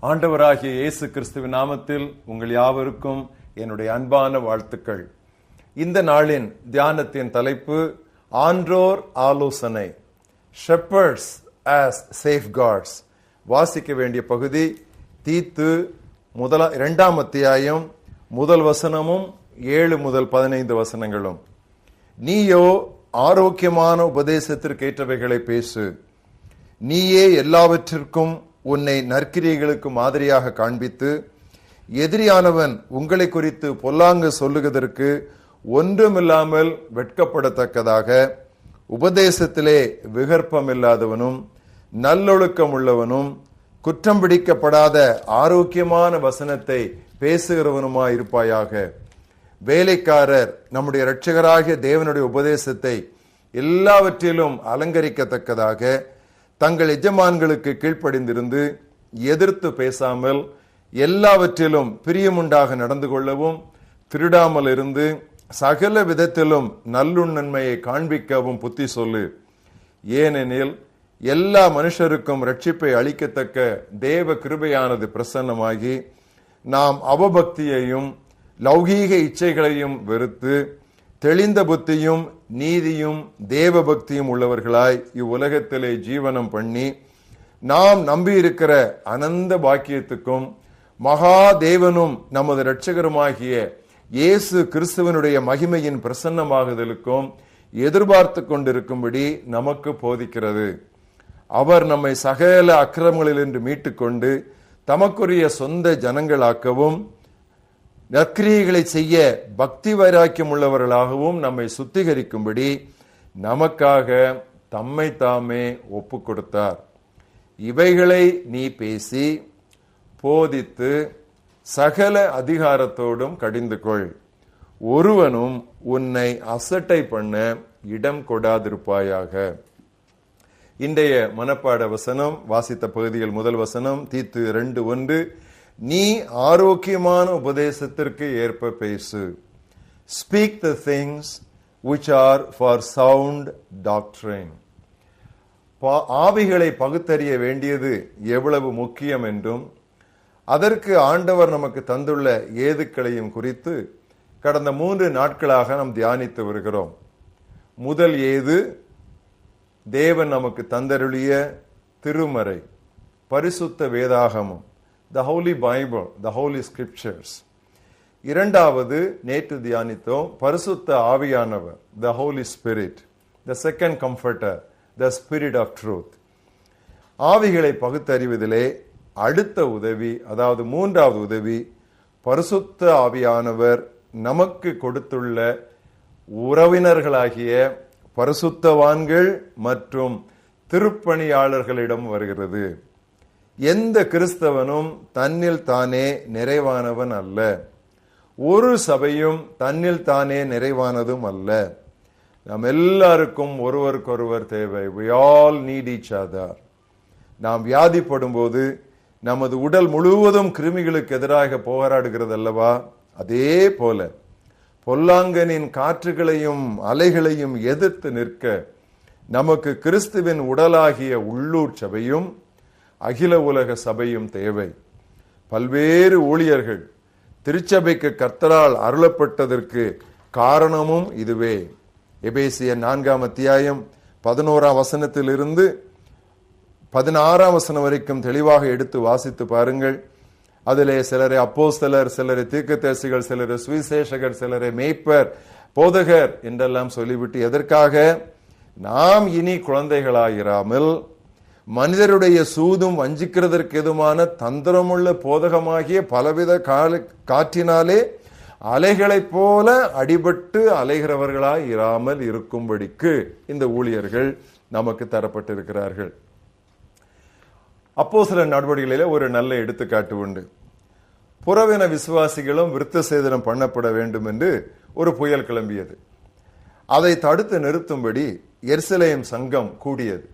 ஆண்டவராகிய இயேசு கிறிஸ்துவின் நாமத்தில் உங்கள் யாவருக்கும் என்னுடைய அன்பான வாழ்த்துக்கள். இந்த நாளின் தியானத்தின் தலைப்பு ஆன்றோர் ஆலோசனை, ஷெப்பர்ட்ஸ் as safeguards. வாசிக்க வேண்டிய பகுதி தீத்து 2ஆம் அத்தியாயம் முதல் வசனமும் 7 முதல் 15 வசனங்களும். நீயோ ஆரோக்கியமான உபதேசத்திற்கு ஏற்றவைகளை பேசு, நீயே எல்லாவற்றிற்கும் உன்னை நற்கிரியைகளுக்கு மாதிரியாக காண்பித்து, எதிரியானவன் உங்களை குறித்து பொல்லாங்கு சொல்லுவதற்கு ஒன்றுமில்லாமல் வெட்கப்படத்தக்கதாக உபதேசத்திலே விகற்பமில்லாதவனும் நல்லொழுக்கம் உள்ளவனும் குற்றம் பிடிக்கப்படாத ஆரோக்கியமான வசனத்தை பேசுகிறவனுமாயிருப்பாயாக. வேலைக்காரர் நம்முடைய இரட்சகராகிய தேவனுடைய உபதேசத்தை எல்லாவற்றிலும் அலங்கரிக்கத்தக்கதாக தங்கள் எஜமான்களுக்கு கீழ்ப்படிந்திருந்து எதிர்த்து பேசாமல் எல்லாவற்றிலும் பிரியமுண்டாக நடந்து கொள்ளவும், திருடாமல் இருந்து சகல விதத்திலும் நல்லுண்ணன்மையை காண்பிக்கவும் புத்தி சொல்லு. ஏனெனில் எல்லா மனுஷருக்கும் ரட்சிப்பை அளிக்கத்தக்க தேவ கிருபையானது பிரசன்னமாகி, நாம் அவபக்தியையும் லௌகீக இச்சைகளையும் வெறுத்து தெளிந்த புத்தியும் நீதியும் தேவ பக்தியும் உள்ளவர்களாய் இவ்வுலகத்திலே ஜீவனம் பண்ணி, நாம் நம்பியிருக்கிற அனந்த பாக்கியத்துக்கும் மகா தேவனும் நமது இரட்சகருமாகிய இயேசு கிறிஸ்துவனுடைய மகிமையின் பிரசன்னமாகுதலுக்கும் எதிர்பார்த்து கொண்டிருக்கும்படி நமக்கு போதிக்கிறது. அவர் நம்மை சகல அக்கிரமங்களிலிருந்து மீட்டுக்கொண்டு தமக்குரிய சொந்த ஜனங்களாக்கவும், நற்கிரியைகளை செய்ய பக்தி வைராக்கியம் உள்ளவர்களாகவும் நம்மை சுத்திகரிக்கும்படி நமக்காக தம்மை தாமே ஒப்பு கொடுத்தார். இவைகளை நீ பேசி போதித்து சகல அதிகாரத்தோடும் கடிந்து கொள். ஒருவனும் உன்னை அசட்டை பண்ண இடம் கொடாதிருப்பாயாக. இன்றைய மனப்பாட வசனம் வாசித்த பகுதியில் முதல் வசனம் தீத்து 2:1. நீ ஆரோக்கியமான உபதேசத்திற்கு ஏற்ப பேசு. Speak the things which are for sound doctrine. ஆவிகளை பகுத்தறிய வேண்டியது எவ்வளவு முக்கியம் என்றும், அதற்கு ஆண்டவர் நமக்கு தந்துள்ள ஏதுக்களையும் குறித்து கடந்த 3 நாட்களாக நாம் தியானித்து வருகிறோம். முதல் ஏது தேவன் நமக்கு தந்தருளிய திருமறை, பரிசுத்த வேதாகமம், the Holy Bible, the Holy Scriptures. இரண்டாவது நேற்று தியானித்தோம், பரிசுத்த ஆவியானவர், the Holy Spirit, the second comforter, the Spirit of truth. ஆவிகளை பகுத்தறிவதிலே அடுத்த உதவி, அதாவது 3வது உதவி, பரிசுத்த ஆவியானவர் நமக்கு கொடுத்துள்ள உறவினர்களாகிய பரிசுத்தவான்கள் மற்றும் திருப்பணியாளர்களிடம் வருகிறது. எந்த கிறிஸ்தவனும் தன்னில் தானே நிறைவானவன் அல்ல. ஒரு சபையும் தன்னில் தானே நிறைவானதும் அல்ல. நாம் எல்லாருக்கும் ஒருவருக்கொருவர் தேவை. We all need each other. நாம் வியாதிப்படும் போது நமது உடல் முழுவதும் கிருமிகளுக்கு எதிராக போராடுகிறது அல்லவா? அதே போல பொல்லாங்கனின் காற்றுகளையும் அலைகளையும் எதிர்த்து நிற்க நமக்கு கிறிஸ்துவின் உடலாகிய உள்ளூர் சபையும் அகில உலக சபையும் தேவை. பல்வேறு ஊழியர்கள் திருச்சபைக்கு கர்த்தரால் அருளப்பட்டதற்கு காரணமும் இதுவே. எபேசியர் 4ஆம் அத்தியாயம் 11ஆம் வசனத்திலிருந்து 16ஆம் வசனம் வரைக்கும் தெளிவாக எடுத்து வாசித்து பாருங்கள். அதிலே சிலரை அப்போஸ்தலர், சிலரை தீர்க்கதரிசிகள், சிலரை சுவிசேஷகர், சிலரை மேய்ப்பர், போதகர் என்றெல்லாம் சொல்லிவிட்டு, எதற்காக? நாம் இனி குழந்தைகளாயிராமல் மனிதருடைய சூதும் வஞ்சிக்கிறதற்கு எதுமான தந்திரமுள்ள போதகமாகிய பலவித காற்றினாலே அலைகளைப் போல அடிபட்டு அலைகிறவர்களாய் இராமல் இருக்கும்படிக்கு இந்த ஊழியர்கள் நமக்கு தரப்பட்டிருக்கிறார்கள். அப்போஸ்தலர் நடவடிக்கைகளிலே ஒரு நல்ல எடுத்துக்காட்டு உண்டு. புறவின விசுவாசிகளும் விருத்த சேதனம் பண்ணப்பட வேண்டும் என்று ஒரு புயல் கிளம்பியது. அதை தடுத்து நிறுத்தும்படி எருசலேம் சங்கம் கூடியது.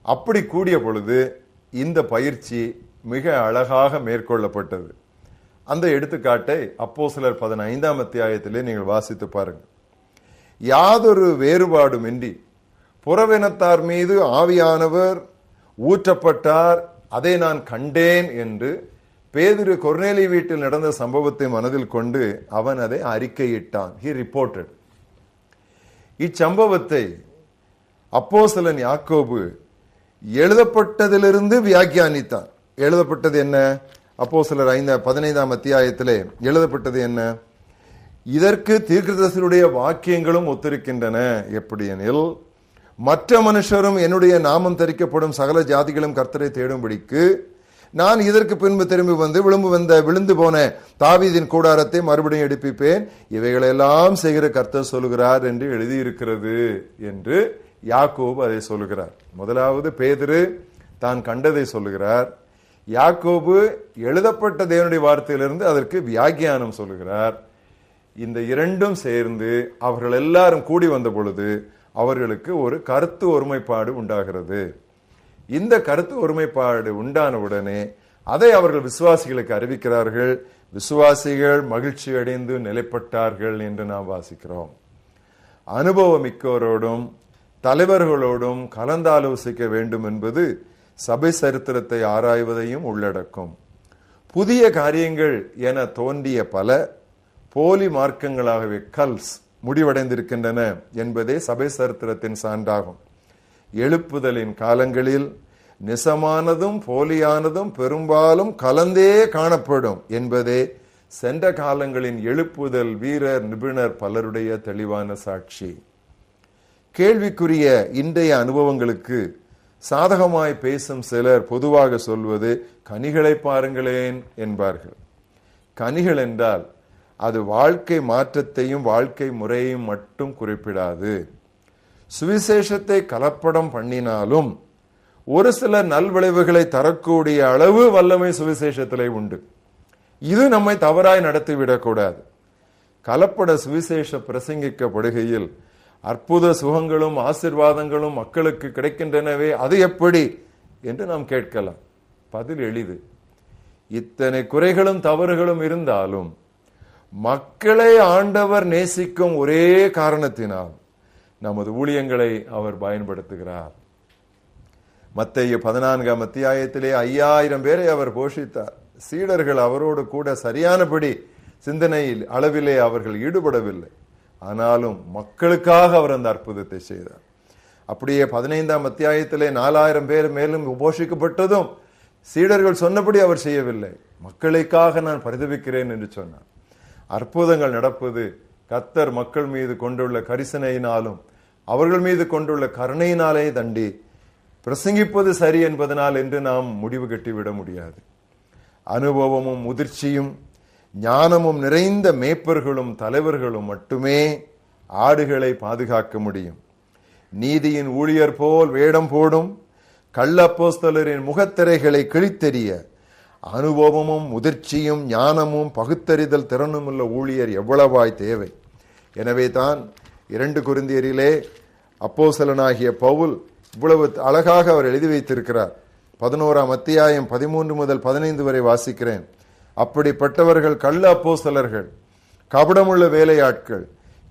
அப்படி கூடிய பொழுது இந்த பயிற்சி மிக அழகாக மேற்கொள்ளப்பட்டது. அந்த எடுத்துக்காட்டை அப்போஸ்தலர் 15ஆம் அத்தியாயத்திலே நீங்கள் வாசித்து பாருங்கள். யாதொரு வேறுபாடுமின்றி புறவினத்தார் மீது ஆவியானவர் ஊற்றப்பட்டார் அதை நான் கண்டேன் என்று பேதுரு கொர்நேலி வீட்டில் நடந்த சம்பவத்தை மனதில் கொண்டு அவன் அதை அறிக்கையிட்டான். He reported. இச்சம்பவத்தை அப்போஸ்தலன் யாக்கோபு எழுதப்பட்டதிலிருந்து வியாக்கியானித்தான். எழுதப்பட்டது என்ன? அப்போஸ்தலர் 15ஆம் அத்தியாயத்திலே எழுதப்பட்டது என்ன? இதற்கு தீர்க்கதரிசிகளுடைய வாக்கியங்களும் ஒத்திருக்கின்றன. எப்படி எனில், மற்ற மனுஷரும் என்னுடைய நாமம் தரிக்கப்படும் சகல ஜாதிகளும் கர்த்தரை தேடும்படிக்கு நான் இதற்கு பின்பு திரும்பி வந்து விழுந்து போன தாவீதின் கூடாரத்தை மறுபடியும் எடுப்பிப்பேன், இவைகளெல்லாம் செய்கிற கர்த்தர் சொல்லுகிறார் என்று எழுதியிருக்கிறது என்று யாக்கோபு அதை சொல்லுகிறார். முதலாவது பேதுரு தான் கண்டதை சொல்லுகிறார். யாக்கோபு எழுதப்பட்ட தேவனுடைய வார்த்தையிலிருந்து அதற்கு வியாக்கியானம் சொல்லுகிறார். இந்த இரண்டும் சேர்ந்து அவர்கள் எல்லாரும் கூடி வந்த பொழுது அவர்களுக்கு ஒரு கருத்து ஒருமைப்பாடு உண்டாகிறது. இந்த கருத்து ஒருமைப்பாடு உண்டான உடனே அதை அவர்கள் விசுவாசிகளுக்கு அறிவிக்கிறார்கள். விசுவாசிகள் மகிழ்ச்சி அடைந்து நிலைப்பட்டார்கள் என்று நாம் வாசிக்கிறோம். அனுபவமிக்கோரோடும் தலைவர்களோடும் கலந்தாலோசிக்க வேண்டும் என்பது சபை சரித்திரத்தை ஆராய்வதையும் உள்ளடக்கும். புதிய காரியங்கள் என தோன்றிய பல போலி மார்க்கங்களாகவே கல்ஸ் முடிவடைந்திருக்கின்றன என்பதே சபை சரித்திரத்தின் சான்றாகும். எழுப்புதலின் காலங்களில் நிசமானதும் போலியானதும் பெரும்பாலும் கலந்தே காணப்படும் என்பதே சென்ற காலங்களின் எழுப்புதல் வீரர் நிபுணர் பலருடைய தெளிவான சாட்சி. கேள்விக்குரிய இன்றைய அனுபவங்களுக்கு சாதகமாய் பேசும் சிலர் பொதுவாக சொல்வது கனிகளை பாருங்களேன் என்பார்கள். கனிகள் என்றால் அது வாழ்க்கை மாற்றத்தையும் வாழ்க்கை முறையையும் மட்டும் குறிப்பிடாது. சுவிசேஷத்தை கலப்படம் பண்ணினாலும் ஒரு சில நல்விளைவுகளை தரக்கூடிய அளவு வல்லமை சுவிசேஷத்திலே உண்டு. இது நம்மை தவறாய் நடத்திவிடக்கூடாது. கலப்பட சுவிசேஷ பிரசங்கிக்கப்படுகையில் அற்புத சுகங்களும் ஆசீர்வாதங்களும் மக்களுக்கு கிடைக்கின்றனவே, அது எப்படி என்று நாம் கேட்கலாம். பதில் எளிது. இத்தனை குறைகளும் தவறுகளும் இருந்தாலும் மக்களை ஆண்டவர் நேசிக்கும் ஒரே காரணத்தினால் நமது ஊழியங்களை அவர் பயன்படுத்துகிறார். மத்தேயு 14ஆம் அத்தியாயத்திலே 5000 பேரை அவர் போஷித்தார். சீடர்கள் அவரோடு கூட சரியானபடி சிந்தனையில் அளவிலே அவர்கள் ஈடுபடவில்லை. ஆனாலும் மக்களுக்காக அவர் அந்த அற்புதத்தை செய்தார். அப்படியே 15ஆம் அத்தியாயத்திலே 4000 பேர் மேலும் போஷிக்கப்பட்டதும் சீடர்கள் சொன்னபடி அவர் செய்யவில்லை. மக்களுக்காக நான் பரிதவிக்கிறேன் என்று சொன்னார். அற்புதங்கள் நடப்பது கர்த்தர் மக்கள் மீது கொண்டுள்ள கரிசனையினாலும் அவர்கள் மீது கொண்டுள்ள கருணையினாலே தண்டி பிரசங்கிப்பது சரி என்பதனால் என்று நாம் முடிவு கட்டிவிட முடியாது. அனுபவமும் முதிர்ச்சியும் ஞானமும் நிறைந்த மேய்ப்பர்களும் தலைவர்களும் மட்டுமே ஆடுகளை பாதுகாக்க முடியும். நீதியின் ஊழியர் போல் வேடம் போடும் கள்ள அப்போஸ்தலரின் முகத்திரைகளை கிழித்தெறிய அனுபவமும் முதிர்ச்சியும் ஞானமும் பகுத்தறிதல் திறனும் உள்ள ஊழியர் எவ்வளவாய் தேவை. எனவே தான் 2 கொரிந்தியரிலே அப்போஸ்தலனாகிய பவுல் இவ்வளவு அழகாக அவர் எழுதி வைத்திருக்கிறார். 11ஆம் அத்தியாயம் 13 முதல் 15 வரை வாசிக்கிறேன். அப்படிப்பட்டவர்கள் கள்ள அப்போஸ்தலர்கள், கபடமுள்ள வேலையாட்கள்,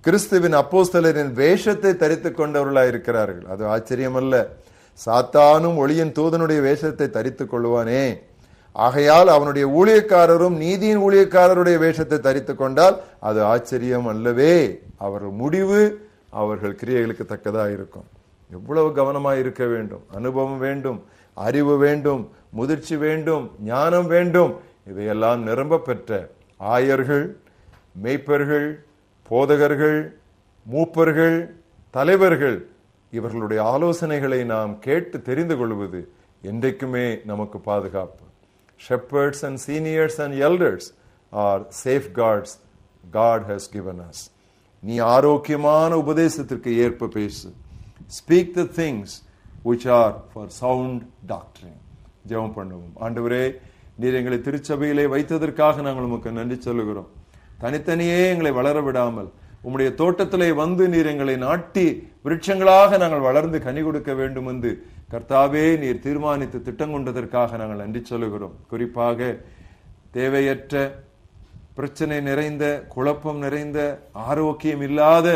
கிறிஸ்துவின் அப்போஸ்தலரின் வேஷத்தை தரித்துக் கொண்டவர்களாய் இருக்கிறார்கள். அது ஆச்சரியமல்ல. சாத்தானும் ஒளியின் தூதனுடைய வேஷத்தை தரித்துக் கொள்வானே. ஆகையால் அவனுடைய ஊழியக்காரரும் நீதியின் ஊழியக்காரருடைய வேஷத்தை தரித்துக் கொண்டால் அது ஆச்சரியம் அல்லவே. அவர்கள் முடிவு அவர்கள் கிரியைகளுக்கு தக்கதாக இருக்கும். எவ்வளவு கவனமாய் இருக்க வேண்டும். அனுபவம் வேண்டும், அறிவு வேண்டும், முதிர்ச்சி வேண்டும், ஞானம் வேண்டும். இதையெல்லாம் நிரம்ப பெற்ற ஆயர்கள், மேய்ப்பர்கள், போதகர்கள், மூப்பர்கள், தலைவர்கள் இவர்களுடைய ஆலோசனைகளை நாம் கேட்டு தெரிந்து கொள்வது என்றைக்குமே நமக்கு பாதுகாப்பு. Shepherds and seniors and elders are safeguards God has given us. நீ ஆரோக்கியமான உபதேசத்திற்கு ஏற்ப பேசு. Speak the things which are for sound doctrine. ஜெபம் பண்ணுவோம். ஆண்டவரே, நீர் எங்களை திருச்சபையிலே வைத்ததற்காக நாங்கள் உமக்கு நன்றி சொல்லுகிறோம். தனித்தனியே எங்களை வளர விடாமல் உம்முடைய தோட்டத்திலே வந்து நீர் எங்களை நாட்டி விருட்சங்களாக நாங்கள் வளர்ந்து கனி கொடுக்க வேண்டும் என்று கர்த்தாவே நீர் தீர்மானித்து திட்டம் கொண்டதற்காக நாங்கள் நன்றி சொல்லுகிறோம். குறிப்பாக தேவையற்ற பிரச்சனை நிறைந்த, குழப்பம் நிறைந்த, ஆரோக்கியம் இல்லாத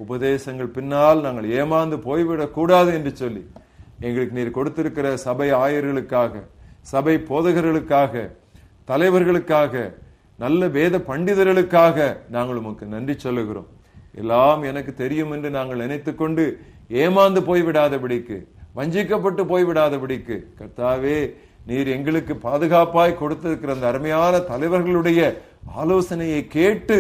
உபதேசங்கள் பின்னால் நாங்கள் ஏமாந்து போய்விடக் கூடாது என்று சொல்லி எங்களுக்கு நீர் கொடுத்திருக்கிற சபை ஆயர்களுக்காக, சபை போதகர்களுக்காக, தலைவர்களுக்காக, நல்ல வேத பண்டிதர்களுக்காக நாங்கள் உமக்கு நன்றி சொல்லுகிறோம். எல்லாம் எனக்கு தெரியும் என்று நாங்கள் நினைத்துக் கொண்டு ஏமாந்து போய்விடாதபடிக்கு, வஞ்சிக்கப்பட்டு போய்விடாதபடிக்கு கர்த்தாவே, நீர் எங்களுக்கு பாதுகாப்பாய் கொடுத்திருக்கிற அந்த அருமையான தலைவர்களுடைய ஆலோசனையை கேட்டு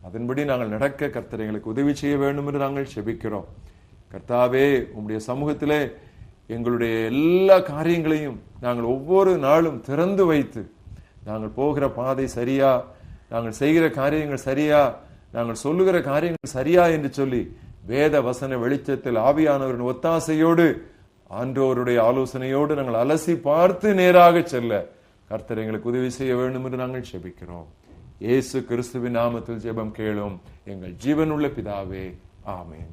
அதன்படி நாங்கள் நடக்க கர்த்தர் எங்களுக்கு உதவி செய்ய வேண்டும் என்று நாங்கள் செபிக்கிறோம். கர்த்தாவே, உம்முடைய சமூகத்திலே எங்களுடைய எல்லா காரியங்களையும் நாங்கள் ஒவ்வொரு நாளும் திறந்து வைத்து, நாங்கள் போகிற பாதை சரியா, நாங்கள் செய்கிற காரியங்கள் சரியா, நாங்கள் சொல்லுகிற காரியங்கள் சரியா என்று சொல்லி வேத வசன வெளிச்சத்தில் ஆவியானவரின் ஒத்தாசையோடு, ஆன்றோருடைய ஆலோசனையோடு நாங்கள் அலசி பார்த்து நேராக செல்ல கர்த்தர் எங்களுக்கு உதவி செய்ய வேண்டும் என்று நாங்கள் செபிக்கிறோம். இயேசு கிறிஸ்துவின் நாமத்தில் ஜெபம் கேளும் எங்கள் ஜீவனுள்ள பிதாவே, ஆமென்.